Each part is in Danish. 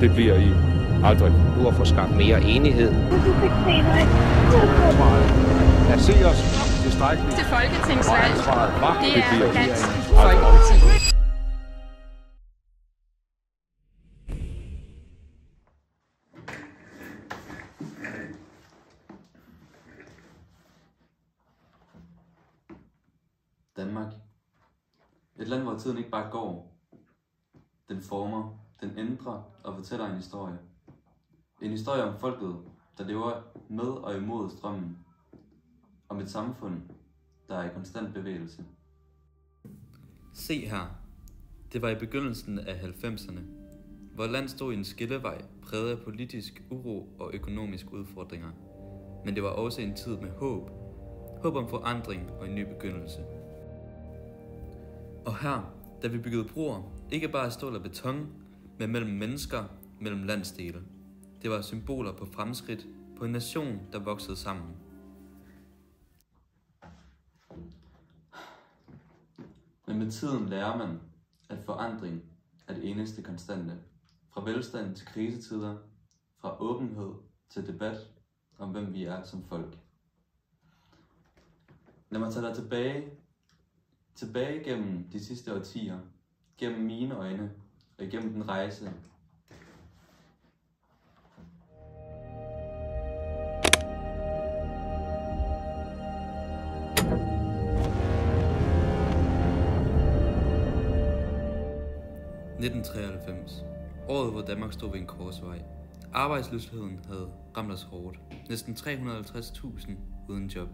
Det bliver I aldrig. Nu at få skabt mere enighed. Placeres tilstrækkeligt. Til folketingsvalg. Det er Dansk aldrig. Folkeparti. Danmark. Et land, hvor tiden ikke bare går. Den former, den ændrer og fortæller en historie. En historie om folket, der lever med og imod strømmen. Om et samfund, der er i konstant bevægelse. Se her. Det var i begyndelsen af 90'erne, hvor land stod i en skillevej præget af politisk uro og økonomiske udfordringer. Men det var også en tid med håb. Håb om forandring og en ny begyndelse. Og her, da vi byggede broer, ikke bare af stål og beton, men mellem mennesker, mellem landsdele. Det var symboler på fremskridt, på en nation, der voksede sammen. Men med tiden lærer man, at forandring er det eneste konstante. Fra velstand til krisetider, fra åbenhed til debat om, hvem vi er som folk. Lad mig tage dig tilbage gennem de sidste årtier, gennem mine øjne og gennem den rejse. – 1993. Året, hvor Danmark stod ved en korsvej. Arbejdsløsheden havde ramt os hårdt. Næsten 350.000 uden job.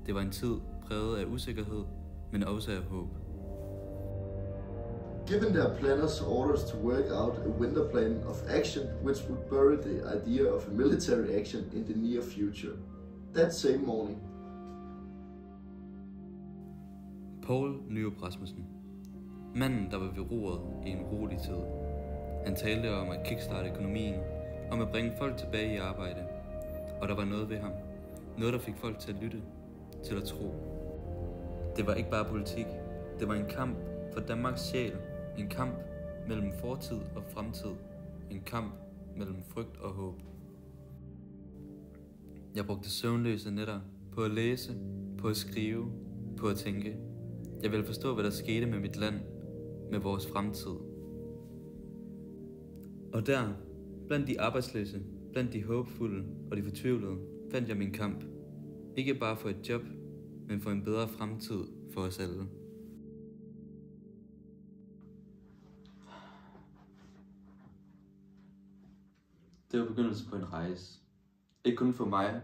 Det var en tid præget af usikkerhed, men også af håb. Given their planners orders to work out a winter plan of action which would bury the idea of a military action in the near future. That same morning. Poul Nyrup Rasmussen. Manden, der var ved roret i en rolig tid. Han talte om at kickstarte økonomien, om at bringe folk tilbage i arbejde. Og der var noget ved ham. Noget, der fik folk til at lytte, til at tro. Det var ikke bare politik. Det var en kamp for Danmarks sjæl. En kamp mellem fortid og fremtid. En kamp mellem frygt og håb. Jeg brugte søvnløse nætter på at læse, på at skrive, på at tænke. Jeg ville forstå, hvad der skete med mit land, med vores fremtid. Og der, blandt de arbejdsløse, blandt de håbfulde og de fortvivlede, fandt jeg min kamp. Ikke bare for et job, men for en bedre fremtid for os alle. Det var begyndelsen på en rejse. Ikke kun for mig,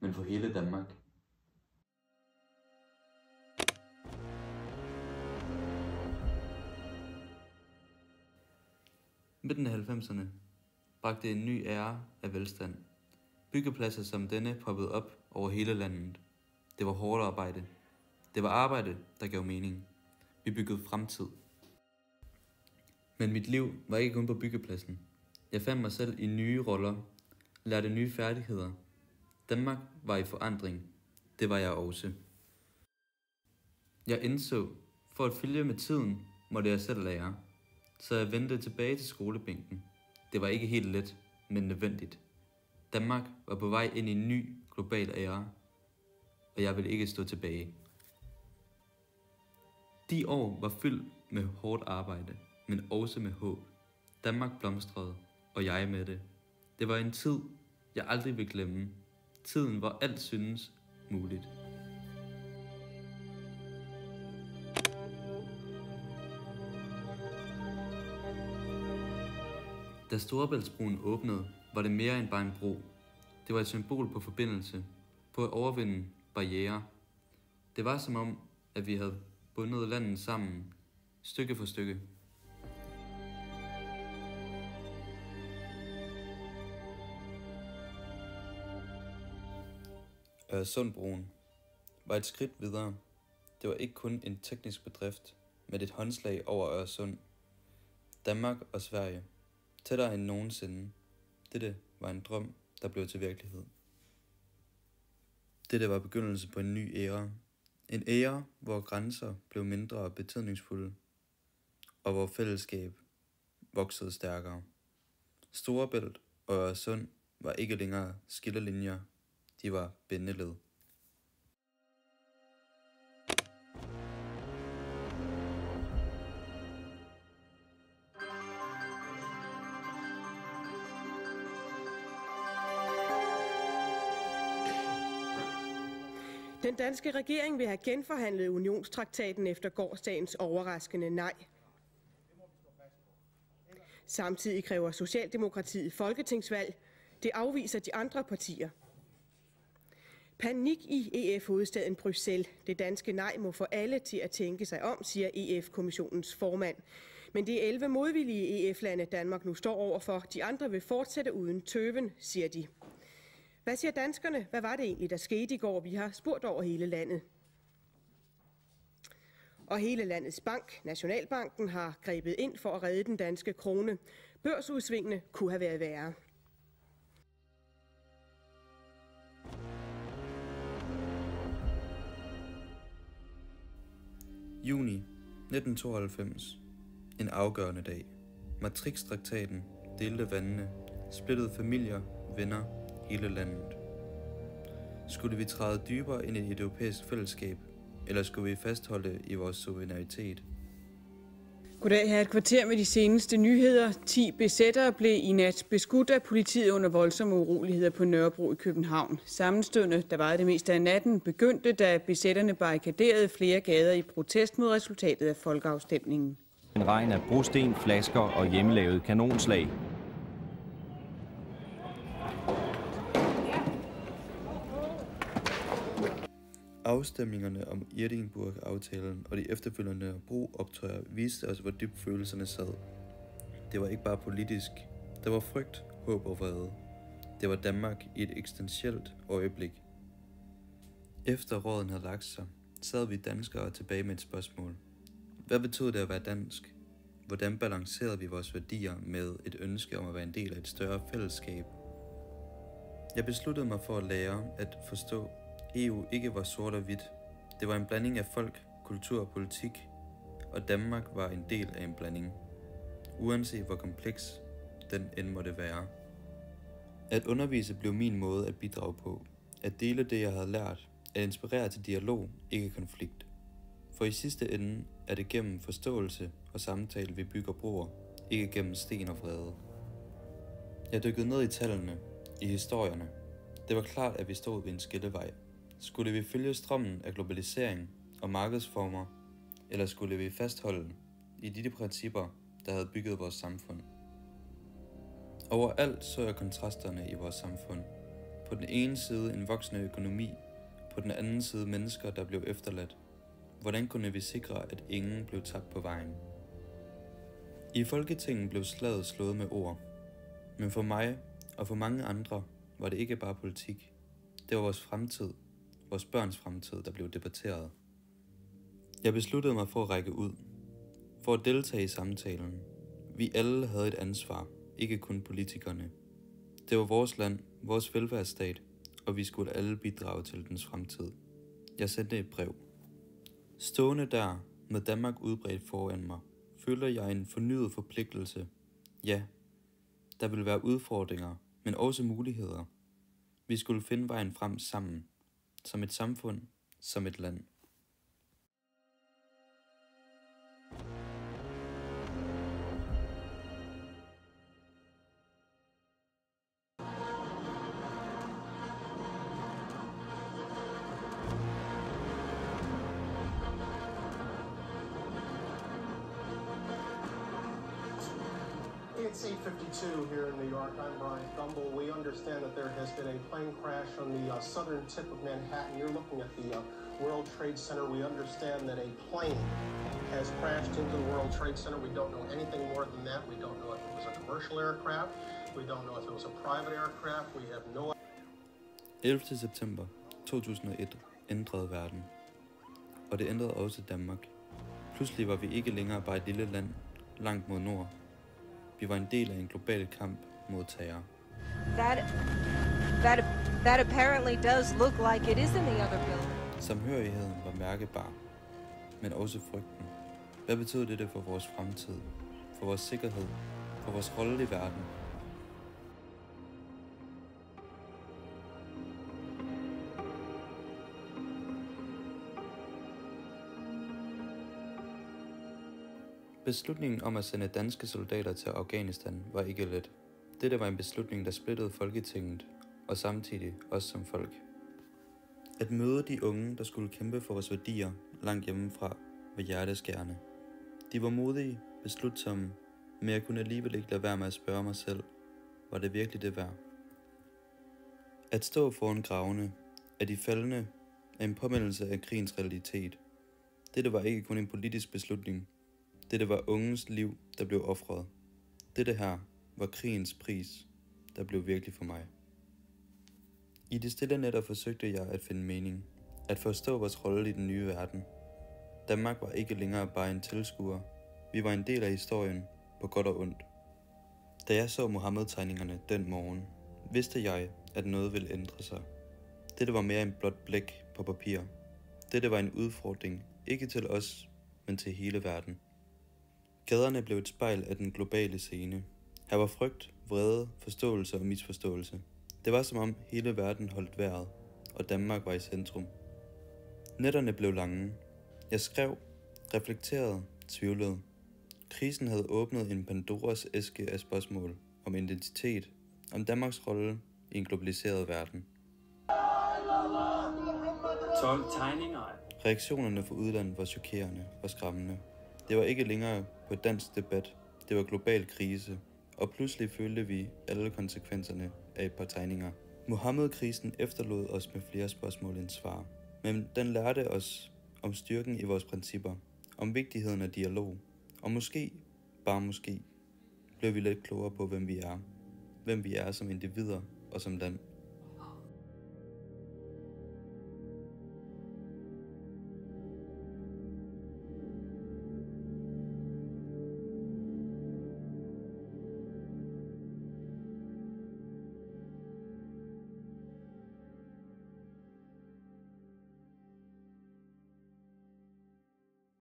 men for hele Danmark. Midten af 90'erne bragte en ny æra af velstand. Byggepladser som denne poppede op over hele landet. Det var hårdt arbejde. Det var arbejde, der gav mening. Vi byggede fremtid. Men mit liv var ikke kun på byggepladsen. Jeg fandt mig selv i nye roller, lærte nye færdigheder. Danmark var i forandring. Det var jeg også. Jeg indså, for at følge med tiden, måtte jeg selv lære. Så jeg vendte tilbage til skolebænken. Det var ikke helt let, men nødvendigt. Danmark var på vej ind i en ny global æra, og jeg ville ikke stå tilbage. De år var fyldt med hårdt arbejde, men også med håb. Danmark blomstrede, og jeg med det. Det var en tid, jeg aldrig vil glemme. Tiden, hvor alt synes muligt. Da Storebæltsbroen åbnede, var det mere end bare en bro. Det var et symbol på forbindelse, på at overvinde barrierer. Det var som om, at vi havde bundet landet sammen, stykke for stykke. Øresundbroen var et skridt videre. Det var ikke kun en teknisk bedrift, men et håndslag over Øresund. Danmark og Sverige. Tættere end nogensinde. Dette var en drøm, der blev til virkelighed. Dette var begyndelsen på en ny æra. En æra, hvor grænser blev mindre og betydningsfulde, og hvor fællesskab voksede stærkere. Storebælt og Øresund var ikke længere skillelinjer, de var bindeled. Den danske regering vil have genforhandlet unionstraktaten efter gårsdagens overraskende nej. Samtidig kræver Socialdemokratiet folketingsvalg. Det afviser de andre partier. Panik i EF-hovedstaden Bruxelles. Det danske nej må få alle til at tænke sig om, siger EF-kommissionens formand. Men det er 11 modvillige EF-lande, Danmark nu står overfor. De andre vil fortsætte uden tøven, siger de. Hvad siger danskerne? Hvad var det egentlig, der skete i går? Vi har spurgt over hele landet. Og hele landets bank, Nationalbanken, har grebet ind for at redde den danske krone. Børsudsvingene kunne have været værre. Juni 1992. En afgørende dag. Maastricht-traktaten delte vandene, splittede familier, venner, hele landet. Skulle vi træde dybere ind i et europæisk fællesskab, eller skulle vi fastholde i vores suverænitet? Goddag, her et kvarter med de seneste nyheder. 10 besættere blev i nat beskudt af politiet under voldsomme uroligheder på Nørrebro i København. Sammenstødene, der varede det meste af natten, begyndte, da besætterne barrikaderede flere gader i protest mod resultatet af folkeafstemningen. En regn af brosten, flasker og hjemmelavede kanonslag. Afstemningerne om Edinburgh-aftalen og de efterfølgende brooptøjer viste os, hvor dybt følelserne sad. Det var ikke bare politisk. Der var frygt, håb og vrede. Det var Danmark i et eksistentielt øjeblik. Efter råden havde lagt sig, sad vi danskere tilbage med et spørgsmål. Hvad betød det at være dansk? Hvordan balancerede vi vores værdier med et ønske om at være en del af et større fællesskab? Jeg besluttede mig for at lære at forstå, EU ikke var sort og hvidt. Det var en blanding af folk, kultur og politik, og Danmark var en del af en blanding, uanset hvor kompleks den end måtte være. At undervise blev min måde at bidrage på, at dele det jeg havde lært, at inspirere til dialog, ikke konflikt. For i sidste ende er det gennem forståelse og samtale vi bygger broer, ikke gennem sten og vrede. Jeg dykkede ned i tallene, i historierne. Det var klart, at vi stod ved en skillevej. Skulle vi følge strømmen af globalisering og markedsformer, eller skulle vi fastholde i de principper, der havde bygget vores samfund? Overalt så jeg kontrasterne i vores samfund. På den ene side en voksende økonomi, på den anden side mennesker, der blev efterladt. Hvordan kunne vi sikre, at ingen blev tabt på vejen? I Folketinget blev slaget slået med ord, men for mig og for mange andre var det ikke bare politik. Det var vores fremtid, vores børns fremtid, der blev debatteret. Jeg besluttede mig for at række ud, for at deltage i samtalen. Vi alle havde et ansvar, ikke kun politikerne. Det var vores land, vores velfærdsstat, og vi skulle alle bidrage til dens fremtid. Jeg sendte et brev. Stående der, med Danmark udbredt foran mig, følte jeg en fornyet forpligtelse. Ja, der ville være udfordringer, men også muligheder. Vi skulle finde vejen frem sammen, som et samfund, som et land. It's 8:52 here in New York. I'm Brian Gumbel. We understand that there has been a plane crash on the southern tip of Manhattan. You're looking at the World Trade Center. We understand that a plane has crashed into the World Trade Center. We don't know anything more than that. We don't know if it was a commercial aircraft. We don't know if it was a private aircraft. We have no 11. september 2001 ændrede verden. Og det ændrede også Danmark. Pludselig var vi ikke længere bare et lille land langt mod nord. Vi var en del af en global kamp mod terror. That apparently does look like it is in the other building. Samhørigheden var mærkebar, men også frygten. Hvad betød dette for vores fremtid, for vores sikkerhed, for vores rolle i verden? Beslutningen om at sende danske soldater til Afghanistan var ikke let. Dette var en beslutning, der splittede Folketinget og samtidig os som folk. At møde de unge, der skulle kæmpe for vores værdier langt hjemmefra, var hjerteskærende. De var modige, beslutsomme, men jeg kunne alligevel ikke lade være med at spørge mig selv, var det virkelig det værd? At stå foran gravene af de faldne er en påmindelse af krigens realitet. Dette var ikke kun en politisk beslutning. Dette var unges liv, der blev ofret. Dette her var krigens pris, der blev virkelig for mig. I det stille nætter forsøgte jeg at finde mening, at forstå vores rolle i den nye verden. Danmark var ikke længere bare en tilskuer. Vi var en del af historien, på godt og ondt. Da jeg så Mohammed-tegningerne den morgen, vidste jeg, at noget ville ændre sig. Dette var mere end blot blæk på papir. Dette var en udfordring, ikke til os, men til hele verden. Gaderne blev et spejl af den globale scene. Her var frygt, vrede, forståelse og misforståelse. Det var som om hele verden holdt vejret, og Danmark var i centrum. Nætterne blev lange. Jeg skrev, reflekterede, tvivlede. Krisen havde åbnet en Pandoras æske af spørgsmål om identitet, om Danmarks rolle i en globaliseret verden. 12 tegninger. Reaktionerne fra udlandet var chokerende og skræmmende. Det var ikke længere på dansk debat, det var global krise, og pludselig følte vi alle konsekvenserne af et par tegninger. Mohammed-krisen efterlod os med flere spørgsmål end svar, men den lærte os om styrken i vores principper, om vigtigheden af dialog, og måske, bare måske, blev vi lidt klogere på, hvem vi er som individer og som land.